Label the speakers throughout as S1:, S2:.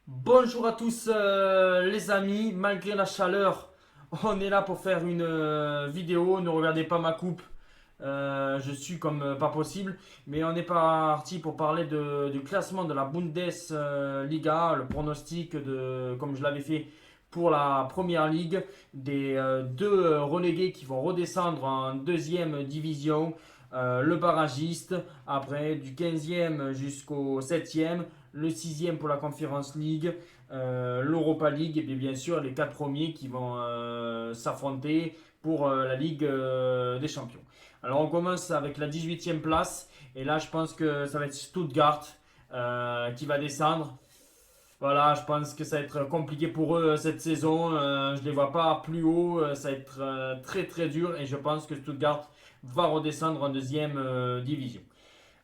S1: Bonjour à tous les amis, malgré la chaleur, on est là pour faire une vidéo. Ne regardez pas ma coupe, je suis comme pas possible, mais on est parti pour parler du classement de la Bundesliga, le pronostic comme je l'avais fait pour la première ligue, des deux relégués qui vont redescendre en deuxième division, le barragiste, après du 15e jusqu'au 7e, le 6e pour la Conference League, l'Europa League et bien sûr les quatre premiers qui vont s'affronter pour la Ligue des Champions. Alors on commence avec la 18e place et là je pense que ça va être Stuttgart qui va descendre. Voilà, je pense que ça va être compliqué pour eux cette saison. Je ne les vois pas plus haut. Ça va être très très dur et je pense que Stuttgart va redescendre en deuxième division.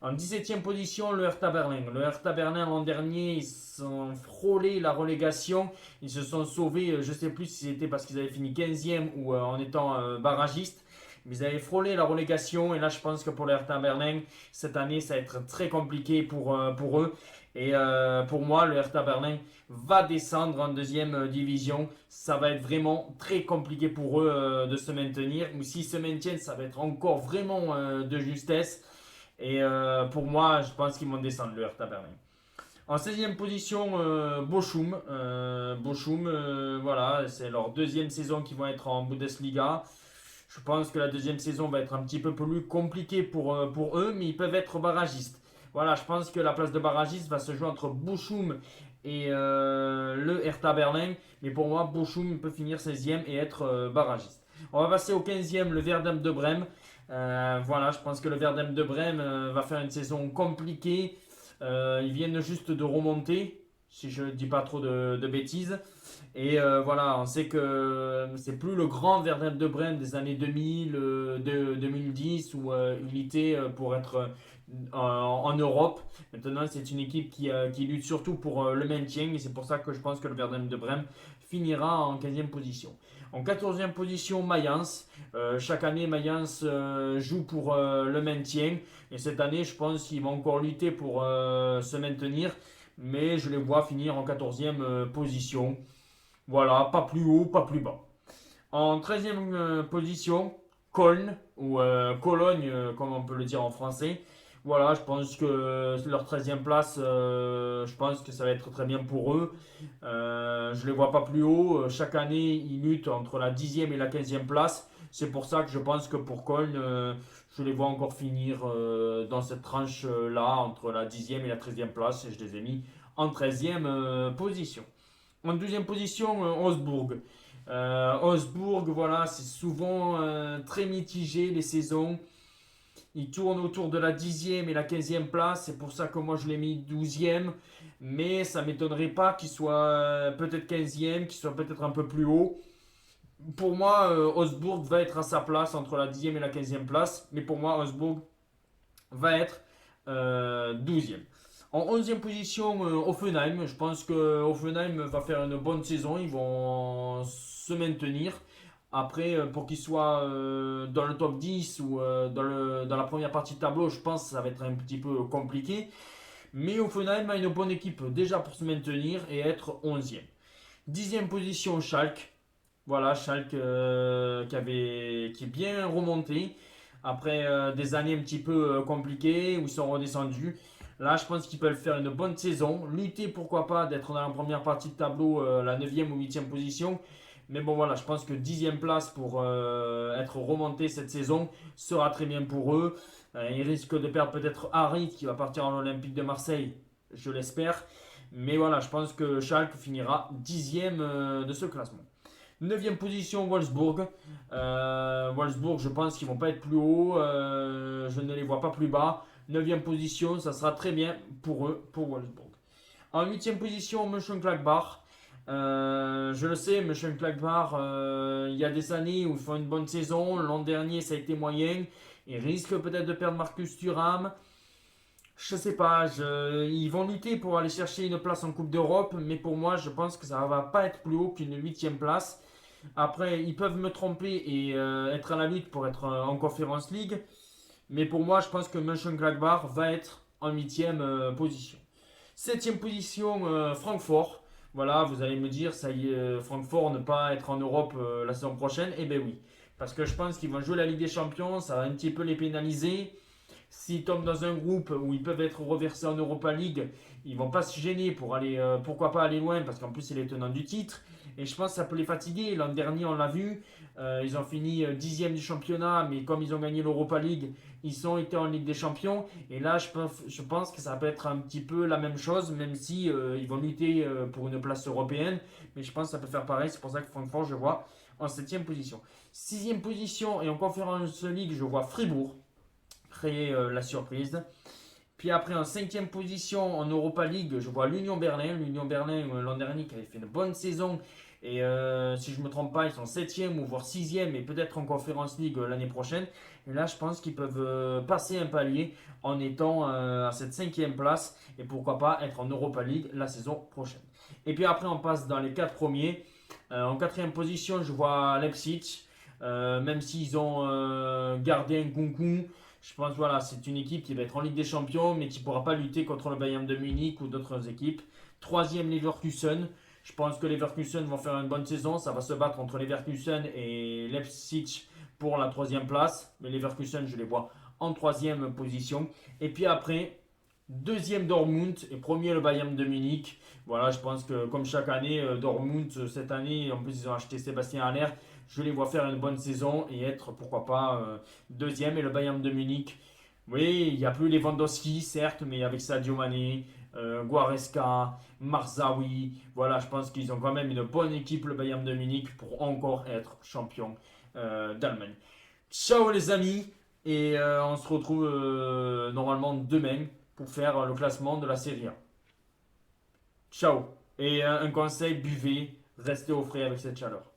S1: En 17e position, le Hertha Berlin. Le Hertha Berlin, l'an dernier, ils ont frôlé la relégation. Ils se sont sauvés, je ne sais plus si c'était parce qu'ils avaient fini 15e ou en étant barragistes. Mais ils avaient frôlé la relégation. Et là, je pense que pour le Hertha Berlin, cette année, ça va être très compliqué pour eux. Et pour moi, le Hertha Berlin va descendre en deuxième division. Ça va être vraiment très compliqué pour eux de se maintenir. Ou s'ils se maintiennent, ça va être encore vraiment de justesse. Et pour moi, je pense qu'ils vont descendre le Hertha Berlin. En 16e position, Bochum. Bochum, voilà, c'est leur deuxième saison qu'ils vont être en Bundesliga. Je pense que la deuxième saison va être un petit peu plus compliquée pour eux, mais ils peuvent être barragistes. Voilà, je pense que la place de barragiste va se jouer entre Bochum et le Hertha Berlin. Mais pour moi, Bochum peut finir 16e et être barragiste. On va passer au 15e, le Verdun de Brême. Voilà, je pense que le Verdun de Brême va faire une saison compliquée. Ils viennent juste de remonter, si je ne dis pas trop de bêtises. Et voilà, on sait que c'est plus le grand Verdun de Brême des années 2000, 2010 où il était pour être en Europe. Maintenant, c'est une équipe qui lutte surtout pour le maintien et c'est pour ça que je pense que le Verdun de Brême finira en 15e position. En 14e position, Mayence. Chaque année, Mayence joue pour le maintien. Et cette année, je pense qu'ils vont encore lutter pour se maintenir. Mais je les vois finir en 14e position. Voilà, pas plus haut, pas plus bas. En 13e position, Cologne, ou Cologne, comme on peut le dire en français. Voilà, je pense que leur 13e place, je pense que ça va être très bien pour eux. Je ne les vois pas plus haut. Chaque année, ils luttent entre la 10e et la 15e place. C'est pour ça que je pense que pour Cologne, je les vois encore finir dans cette tranche-là, entre la 10e et la 13e place. Et je les ai mis en 13e position. En deuxième position, Augsbourg. Augsbourg, voilà, c'est souvent très mitigé les saisons. Ils tournent autour de la 10e et la 15e place. C'est pour ça que moi je l'ai mis 12e. Mais ça ne m'étonnerait pas qu'il soit peut-être 15e, qu'il soit peut-être un peu plus haut. Pour moi, Augsbourg va être à sa place entre la 10e et la 15e place. Mais pour moi, Augsbourg va être 12e. En 11e position, Offenheim. Je pense que Offenheim va faire une bonne saison. Ils vont se maintenir. Après, pour qu'ils soient dans le top 10 ou dans la première partie de tableau, je pense que ça va être un petit peu compliqué. Mais Offenheim a une bonne équipe déjà pour se maintenir et être 11e. 10e position, Schalke. Voilà, Schalke qui est bien remonté après des années un petit peu compliquées où ils sont redescendus. Là, je pense qu'ils peuvent faire une bonne saison. Lutter, pourquoi pas, d'être dans la première partie de tableau, la 9e ou 8e position. Mais bon, voilà, je pense que 10e place pour être remonté cette saison sera très bien pour eux. Ils risquent de perdre peut-être Harit qui va partir en Olympique de Marseille, je l'espère. Mais voilà, je pense que Schalke finira 10e de ce classement. 9e position, Wolfsburg. Wolfsburg, je pense qu'ils vont pas être plus haut. Je ne les vois pas plus bas. 9e position, ça sera très bien pour eux, pour Wolfsburg. En 8e position, Mönchengladbach. Je le sais, Mönchengladbach, il y a des années où ils font une bonne saison. L'an dernier, ça a été moyen. Ils risquent peut-être de perdre Marcus Thuram. Je sais pas, ils vont lutter pour aller chercher une place en Coupe d'Europe, mais pour moi, je pense que ça va pas être plus haut qu'une 8e place. Après, ils peuvent me tromper et être à la lutte pour être en Conference League. Mais pour moi, je pense que Mönchengladbach va être en 8e position. 7e position, Francfort. Voilà, vous allez me dire, ça y est, Francfort ne pas être en Europe la saison prochaine. Eh bien oui, parce que je pense qu'ils vont jouer la Ligue des Champions, ça va un petit peu les pénaliser. S'ils tombent dans un groupe où ils peuvent être reversés en Europa League, ils vont pas se gêner pour aller, pourquoi pas aller loin, parce qu'en plus c'est les tenants du titre. Et je pense que ça peut les fatiguer. L'an dernier, on l'a vu, ils ont fini 10e du championnat, mais comme ils ont gagné l'Europa League, ils ont été en Ligue des Champions. Et là, je pense que ça peut être un petit peu la même chose, même si ils vont lutter pour une place européenne. Mais je pense que ça peut faire pareil. C'est pour ça que Francfort, je vois en 7e position. 6e position, et en Conference League, je vois Fribourg créer la surprise. Puis après, en 5e position, en Europa League, je vois l'Union Berlin. L'Union Berlin, l'an dernier, qui avait fait une bonne saison. Et si je ne me trompe pas, ils sont 7e ou voire 6e et peut-être en Conference League l'année prochaine. Et là, je pense qu'ils peuvent passer un palier en étant à cette 5e place. Et pourquoi pas être en Europa League la saison prochaine. Et puis après, on passe dans les 4 premiers. En 4e position, je vois Leipzig. Même s'ils ont gardé un Nkunku, je pense voilà, c'est une équipe qui va être en Ligue des Champions, mais qui ne pourra pas lutter contre le Bayern de Munich ou d'autres équipes. 3e, Leverkusen. Je pense que Leverkusen vont faire une bonne saison. Ça va se battre entre Leverkusen et Leipzig pour la 3e place. Mais Leverkusen, je les vois en 3e position. Et puis après, 2e Dortmund et 1er le Bayern de Munich. Voilà, je pense que comme chaque année, Dortmund, cette année, en plus ils ont acheté Sébastien Haller, je les vois faire une bonne saison et être, pourquoi pas, 2e. Et le Bayern de Munich, oui, il n'y a plus Lewandowski, certes, mais avec Sadio Mané, Goretzka, Marzaoui, voilà, je pense qu'ils ont quand même une bonne équipe, le Bayern de Munich, pour encore être champion d'Allemagne. Ciao les amis, et on se retrouve normalement demain pour faire le classement de la Serie A. Ciao. Et un conseil, buvez, restez au frais avec cette chaleur.